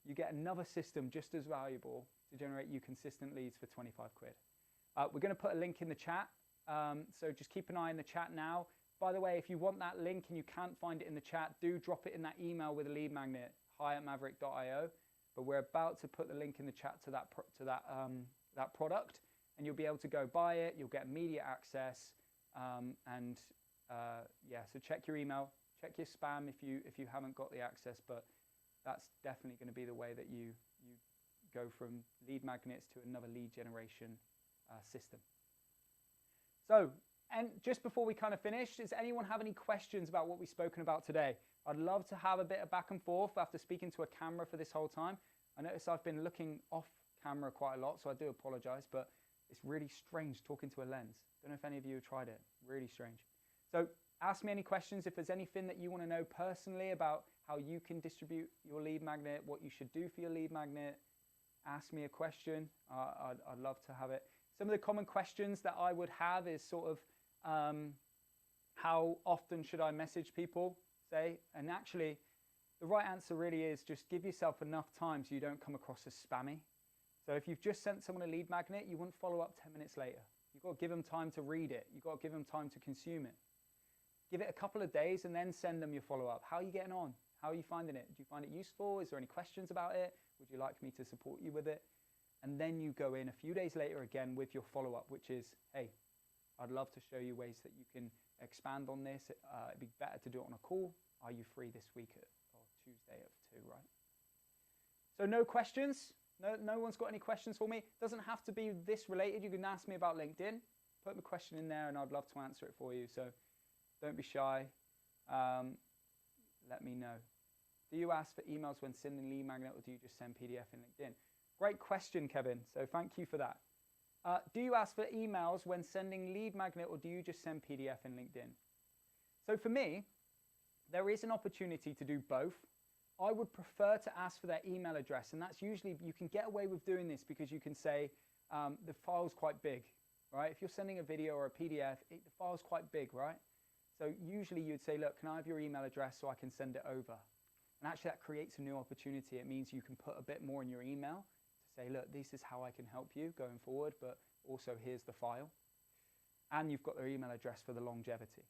A: you get another system just as valuable to generate you consistent leads for 25 quid. We're going to put a link in the chat, so just keep an eye in the chat now. By the way, if you want that link and you can't find it in the chat, do drop it in that email with a lead magnet, hi@maverick.io. But we're about to put the link in the chat to that product, and you'll be able to go buy it. You'll get immediate access, yeah. So check your email, check your spam if you haven't got the access. But that's definitely going to be the way that you go from lead magnets to another lead generation system. So, and just before we kind of finish, does anyone have any questions about what we've spoken about today? I'd love to have a bit of back and forth after speaking to a camera for this whole time. I notice I've been looking off camera quite a lot, so I do apologize, but it's really strange talking to a lens. Don't know if any of you have tried it. Really strange. So ask me any questions. If there's anything that you want to know personally about how you can distribute your lead magnet, what you should do for your lead magnet, ask me a question. I'd love to have it. Some of the common questions that I would have is sort of how often should I message people, say? And actually, the right answer really is just give yourself enough time so you don't come across as spammy. So if you've just sent someone a lead magnet, you wouldn't follow up 10 minutes later. You've got to give them time to read it. You've got to give them time to consume it. Give it a couple of days and then send them your follow-up. How are you getting on? How are you finding it? Do you find it useful? Is there any questions about it? Would you like me to support you with it? And then you go in a few days later again with your follow-up, which is, hey, I'd love to show you ways that you can expand on this. It'd be better to do it on a call. Are you free this week or Tuesday at 2, right? So no questions? No one's got any questions for me? Doesn't have to be this related. You can ask me about LinkedIn. Put the question in there and I'd love to answer it for you. So don't be shy. Let me know. Do you ask for emails when sending lead magnet, or do you just send PDF in LinkedIn? Great question, Kevin. So thank you for that. Do you ask for emails when sending lead magnet, or do you just send PDF in LinkedIn? So for me, there is an opportunity to do both. I would prefer to ask for their email address, and that's usually, you can get away with doing this because you can say the file's quite big, right? If you're sending a video or a PDF, the file's quite big, right? So usually you'd say, look, can I have your email address so I can send it over? And actually that creates a new opportunity. It means you can put a bit more in your email to say, look, this is how I can help you going forward, but also here's the file. And you've got their email address for the longevity.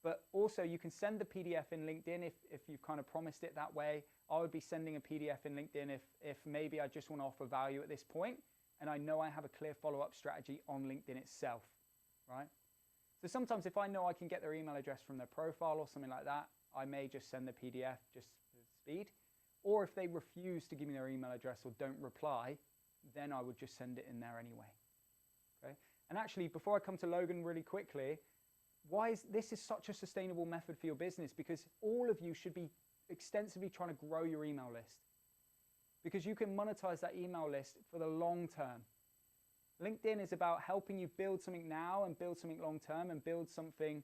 A: But also you can send the PDF in LinkedIn if you've kind of promised it that way. I would be sending a PDF in LinkedIn if maybe I just want to offer value at this point and I know I have a clear follow-up strategy on LinkedIn itself, right? So sometimes if I know I can get their email address from their profile or something like that, I may just send the PDF just for speed. Or if they refuse to give me their email address or don't reply, then I would just send it in there anyway. Okay? And actually, before I come to Logan really quickly, why is this such a sustainable method for your business? Because all of you should be extensively trying to grow your email list. Because you can monetize that email list for the long term. LinkedIn is about helping you build something now and build something long term and build something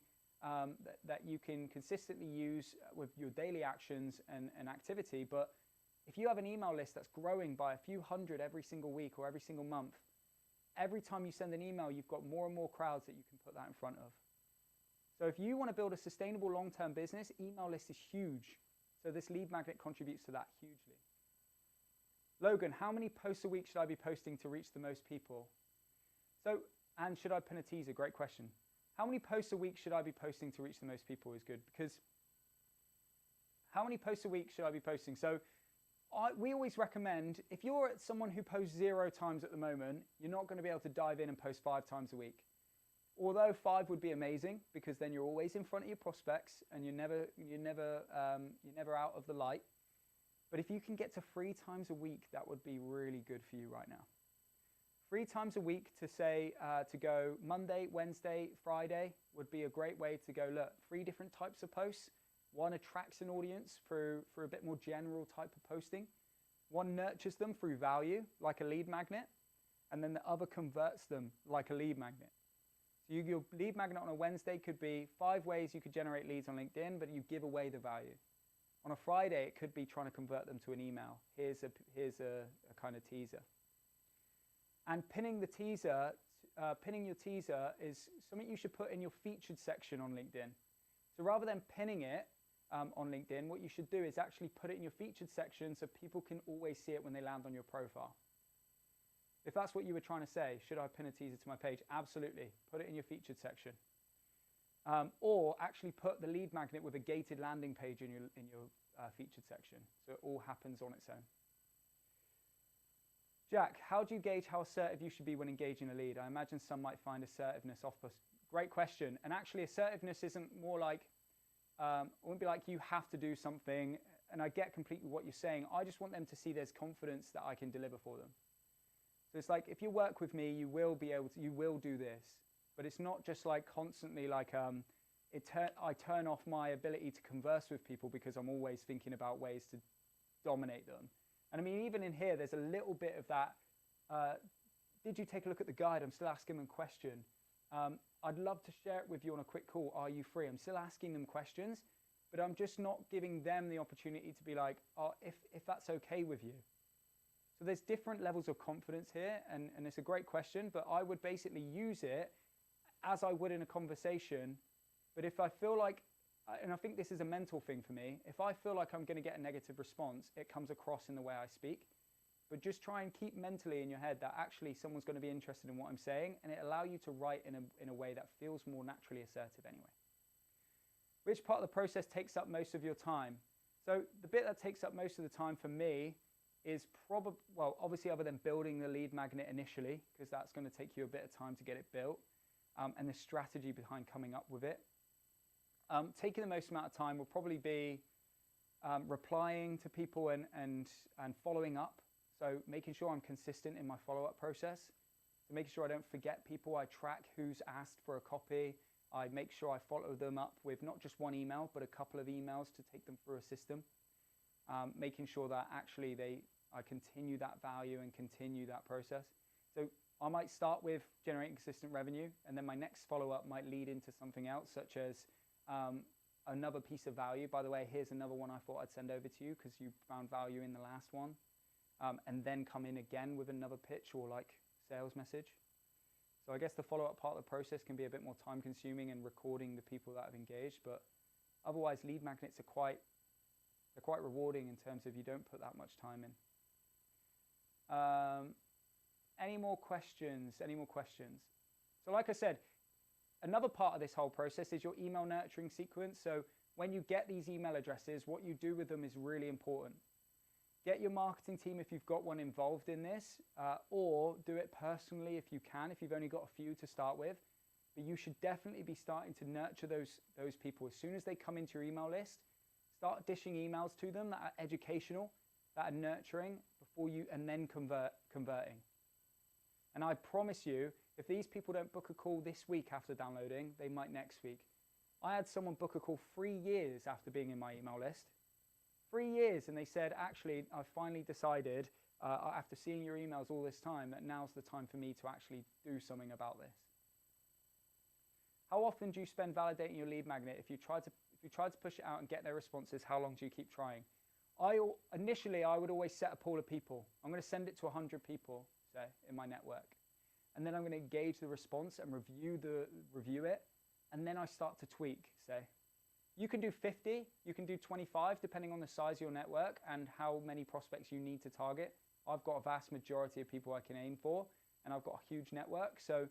A: that you can consistently use with your daily actions and activity. But if you have an email list that's growing by a few hundred every single week or every single month, every time you send an email, you've got more and more crowds that you can put that in front of. So if you want to build a sustainable long-term business, email list is huge. So this lead magnet contributes to that hugely. Logan, how many posts a week should I be posting to reach the most people? So, and should I pin a teaser? Great question. How many posts a week should I be posting to reach the most people is good, because how many posts a week should I be posting? So we always recommend, if you're someone who posts 0 times at the moment, you're not going to be able to dive in and post 5 times a week. Although 5 would be amazing, because then you're always in front of your prospects and you're never out of the light. But if you can get to 3 times a week, that would be really good for you right now. 3 times a week to say, to go Monday, Wednesday, Friday would be a great way to go, look, 3 different types of posts. One attracts an audience for a bit more general type of posting. One nurtures them through value, like a lead magnet. And then the other converts them like a lead magnet. So your lead magnet on a Wednesday could be 5 ways you could generate leads on LinkedIn, but you give away the value. On a Friday, it could be trying to convert them to an email. Here's a kind of teaser. And pinning your teaser is something you should put in your featured section on LinkedIn. So rather than pinning it on LinkedIn, what you should do is actually put it in your featured section so people can always see it when they land on your profile. If that's what you were trying to say, should I pin a teaser to my page? Absolutely. Put it in your featured section. Or actually put the lead magnet with a gated landing page in your featured section, so it all happens on its own. Jack, how do you gauge how assertive you should be when engaging a lead? I imagine some might find assertiveness off-put. Great question. And actually, assertiveness isn't more like, it wouldn't be like you have to do something, and I get completely what you're saying. I just want them to see there's confidence that I can deliver for them. So it's like, if you work with me, you will do this. But it's not just like constantly like, I turn off my ability to converse with people because I'm always thinking about ways to dominate them. And I mean, even in here, there's a little bit of that, did you take a look at the guide? I'm still asking them a question. I'd love to share it with you on a quick call. Are you free? I'm still asking them questions, but I'm just not giving them the opportunity to be like, oh, if that's okay with you. So there's different levels of confidence here, and it's a great question, but I would basically use it as I would in a conversation. But if I feel like, and I think this is a mental thing for me, if I feel like I'm going to get a negative response, it comes across in the way I speak. But just try and keep mentally in your head that actually someone's going to be interested in what I'm saying, and it allows you to write in a way that feels more naturally assertive anyway. Which part of the process takes up most of your time? So the bit that takes up most of the time for me is probably, well, obviously other than building the lead magnet initially, because that's going to take you a bit of time to get it built, and the strategy behind coming up with it. Taking the most amount of time will probably be replying to people and following up. So making sure I'm consistent in my follow-up process. So making sure I don't forget people. I track who's asked for a copy. I make sure I follow them up with not just one email, but a couple of emails to take them through a system. Making sure that actually I continue that value and continue that process. So I might start with generating consistent revenue, and then my next follow-up might lead into something else, such as another piece of value. By the way, here's another one I thought I'd send over to you because you found value in the last one. And then come in again with another pitch or like sales message. So I guess the follow-up part of the process can be a bit more time-consuming and recording the people that have engaged, but otherwise lead magnets are quite They're quite rewarding in terms of you don't put that much time in. Any more questions? Any more questions? So like I said, another part of this whole process is your email nurturing sequence. So when you get these email addresses, what you do with them is really important. Get your marketing team, if you've got one, involved in this, or do it personally if you can, if you've only got a few to start with. But you should definitely be starting to nurture those people. As soon as they come into your email list, start dishing emails to them that are educational, that are nurturing, and then converting. And I promise you, if these people don't book a call this week after downloading, they might next week. I had someone book a call 3 years after being in my email list. 3 years, and they said, actually, I finally decided, after seeing your emails all this time, that now's the time for me to actually do something about this. How often do you spend validating your lead magnet? If you try to push it out and get their responses, how long do you keep trying? Initially, I would always set a pool of people. I'm going to send it to 100 people, say, in my network. And then I'm going to gauge the response and review it. And then I start to tweak, say. You can do 50, you can do 25, depending on the size of your network and how many prospects you need to target. I've got a vast majority of people I can aim for, and I've got a huge network. So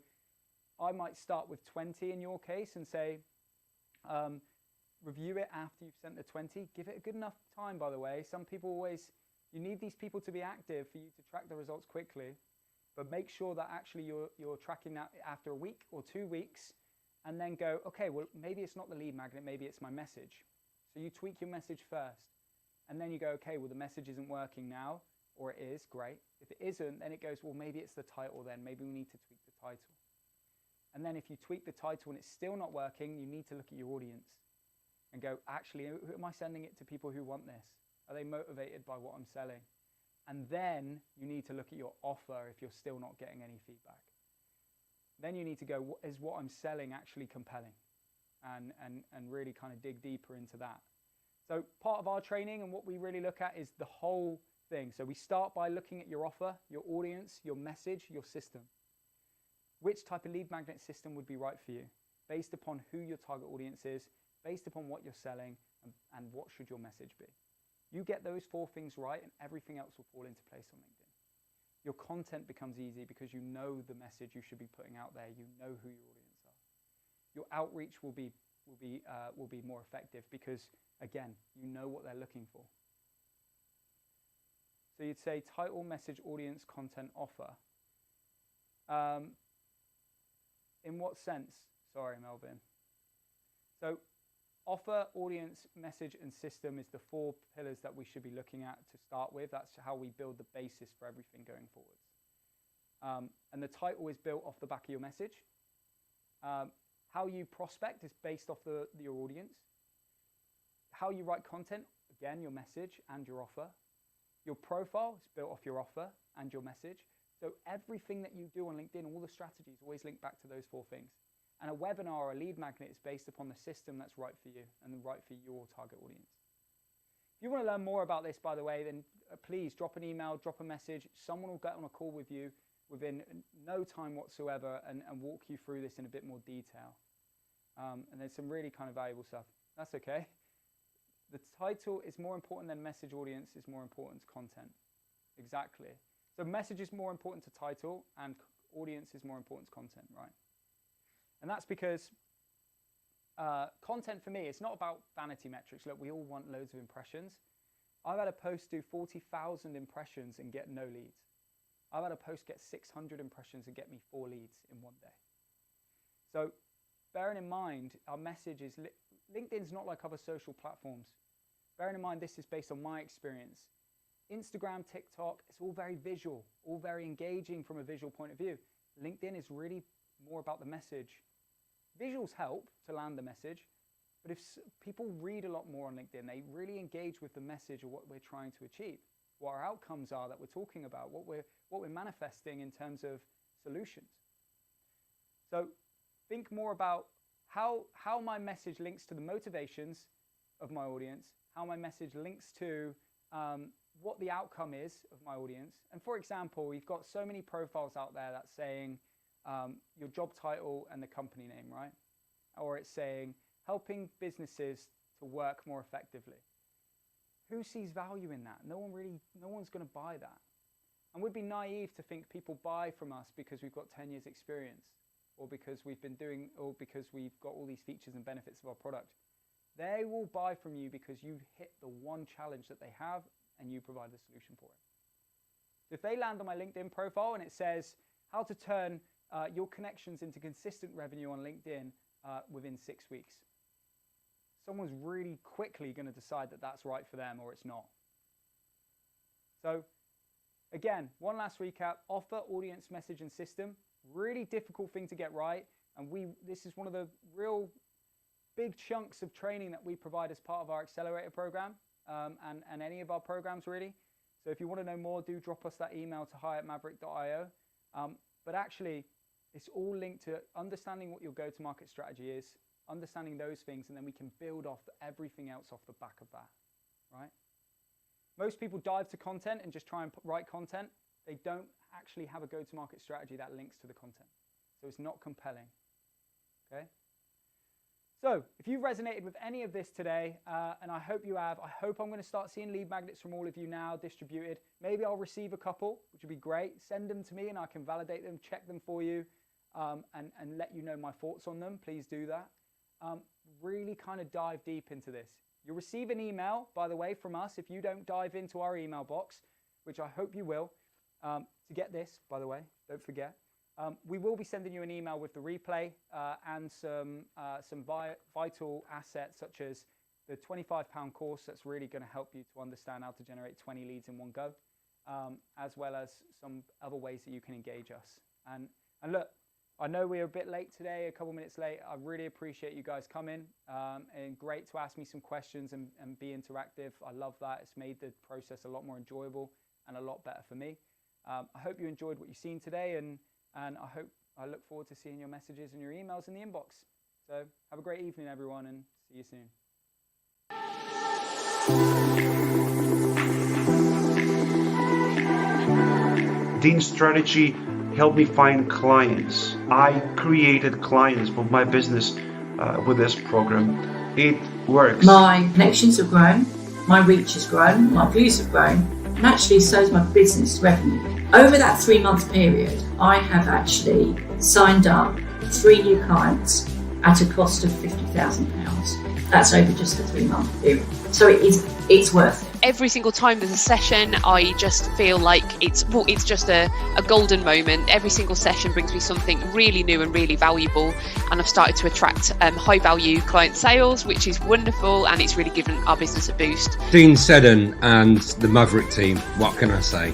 A: I might start with 20 in your case and say, review it after you've sent the 20. Give it a good enough time, by the way. Some people you need these people to be active for you to track the results quickly. But make sure that actually you're tracking that after a week or 2 weeks, and then go, okay, well, maybe it's not the lead magnet, maybe it's my message. So you tweak your message first, and then you go, okay, well, the message isn't working now, or it is, great. If it isn't, then it goes, well, maybe it's the title then, maybe we need to tweak the title. And then if you tweak the title and it's still not working, you need to look at your audience and go, actually, who am I sending it to? People who want this? Are they motivated by what I'm selling? And then you need to look at your offer if you're still not getting any feedback. Then you need to go, is what I'm selling actually compelling? And really kind of dig deeper into that. So part of our training and what we really look at is the whole thing. So we start by looking at your offer, your audience, your message, your system. Which type of lead magnet system would be right for you? Based upon who your target audience is, based upon what you're selling, and what should your message be. You get those 4 things right and everything else will fall into place on LinkedIn. Your content becomes easy because you know the message you should be putting out there. You know who your audience are. Your outreach will be more effective because, again, you know what they're looking for. So you'd say title, message, audience, content, offer. In what sense? Sorry, Melvin. So offer, audience, message, and system is the 4 pillars that we should be looking at to start with. That's how we build the basis for everything going forwards. And the title is built off the back of your message. How you prospect is based off your audience. How you write content, again, your message and your offer. Your profile is built off your offer and your message. So everything that you do on LinkedIn, all the strategies always link back to those 4 things. And a webinar or a lead magnet is based upon the system that's right for you and right for your target audience. If you want to learn more about this, by the way, then please drop an email, drop a message. Someone will get on a call with you within no time whatsoever and walk you through this in a bit more detail. And there's some really kind of valuable stuff. That's okay. The title is more important than message, audience is more important to content. Exactly. So message is more important to title and audience is more important to content, right? And that's because content for me, it's not about vanity metrics. Look, we all want loads of impressions. I've had a post do 40,000 impressions and get no leads. I've had a post get 600 impressions and get me 4 leads in one day. So bearing in mind, our message is, LinkedIn's not like other social platforms. Bearing in mind, this is based on my experience. Instagram, TikTok, it's all very visual, all very engaging from a visual point of view. LinkedIn is really more about the message. Visuals help to land the message, but if people read a lot more on LinkedIn, they really engage with the message of what we're trying to achieve, what our outcomes are that we're talking about, what we're manifesting in terms of solutions. So think more about how my message links to the motivations of my audience, how my message links to what the outcome is of my audience. And for example, we've got so many profiles out there that's saying your job title and the company name, right? Or it's saying helping businesses to work more effectively. who sees value in that? No one's going to buy that. And we'd be naive to think people buy from us because we've got 10 years experience, or because we've got all these features and benefits of our product. They will buy from you because you hit the one challenge that they have and you provide the solution for it. So if they land on my LinkedIn profile and it says how to turn your connections into consistent revenue on LinkedIn within 6 weeks, someone's really quickly going to decide that that's right for them, or it's not. So again, one last recap: offer, audience, message, and system. Really difficult thing to get right. And this is one of the real big chunks of training that we provide as part of our accelerator program, and any of our programs really. So if you want to know more, do drop us that email to hi@maverick.io. But actually, it's all linked to understanding what your go-to-market strategy is, understanding those things, and then we can build off everything else off the back of that, right? Most people dive to content and just try and write content. They don't actually have a go-to-market strategy that links to the content. So it's not compelling, okay? So if you've resonated with any of this today, and I hope you have, I hope I'm going to start seeing lead magnets from all of you now distributed. Maybe I'll receive a couple, which would be great. Send them to me and I can validate them, check them for you, and let you know my thoughts on them. Please do that. Really kind of dive deep into this. You'll receive an email, by the way, from us if you don't dive into our email box, which I hope you will. To get this, by the way, don't forget, we will be sending you an email with the replay and some vital assets, such as the £25 course that's really going to help you to understand how to generate 20 leads in one go, as well as some other ways that you can engage us. And look, I know we're a bit late today, a couple minutes late. I really appreciate you guys coming, and great to ask me some questions and be interactive. I love that. It's made the process a lot more enjoyable and a lot better for me. I hope you enjoyed what you've seen today, and I look forward to seeing your messages and your emails in the inbox. So have a great evening, everyone, and see you soon.
B: Dean's strategy helped me find clients. I created clients for my business with this program. It works.
C: My connections have grown, my reach has grown, my views have grown, and actually so has my business revenue. Over that 3-month period, I have actually signed up 3 new clients at a cost of £50,000. That's over just a 3-month period. So it's worth it.
D: Every single time there's a session, I just feel like it's just a golden moment. Every single session brings me something really new and really valuable, and I've started to attract high value client sales, which is wonderful, and it's really given our business a boost.
E: Dean Seddon and the Maverick team, what can I say?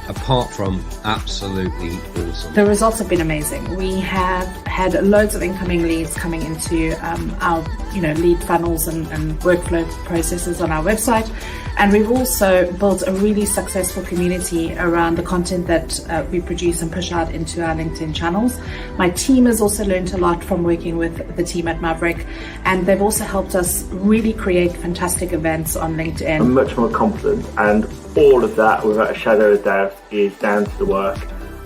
E: Apart from absolutely awesome.
F: The results have been amazing. We have had loads of incoming leads coming into our lead funnels and workflow processes on our website. And we've also built a really successful community around the content that we produce and push out into our LinkedIn channels. My team has also learned a lot from working with the team at Maverick, and they've also helped us really create fantastic events on LinkedIn.
G: I'm much more confident, and all of that, without a shadow of doubt, is down to the work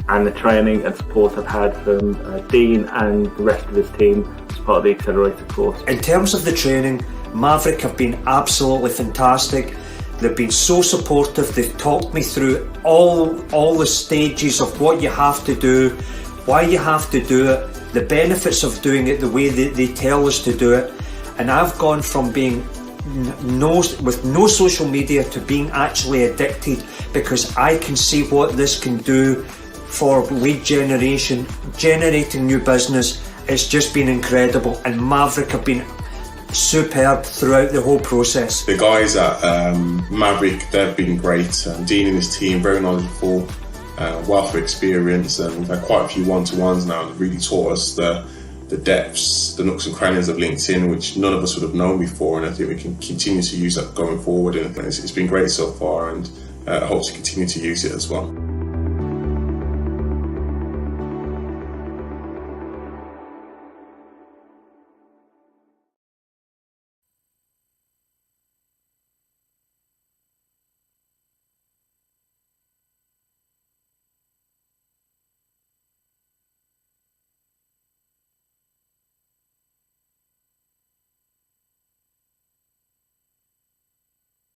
G: and the training and support I've had from Dean and the rest of his team as part of the Accelerator course.
H: In terms of the training, Maverick have been absolutely fantastic. They've been so supportive. They've talked me through all the stages of what you have to do, why you have to do it, the benefits of doing it the way they tell us to do it. And I've gone from being with no social media to being actually addicted, because I can see what this can do for lead generation, generating new business. It's just been incredible, and Maverick have been superb throughout the whole process.
I: The guys at Maverick, they've been great. Dean and his team, very knowledgeable, wealth of experience, and we've had quite a few one-to-ones now that really taught us the depths, the nooks and crannies of LinkedIn, which none of us would have known before, and I think we can continue to use that going forward, and it's been great so far, and I hope to continue to use it as well.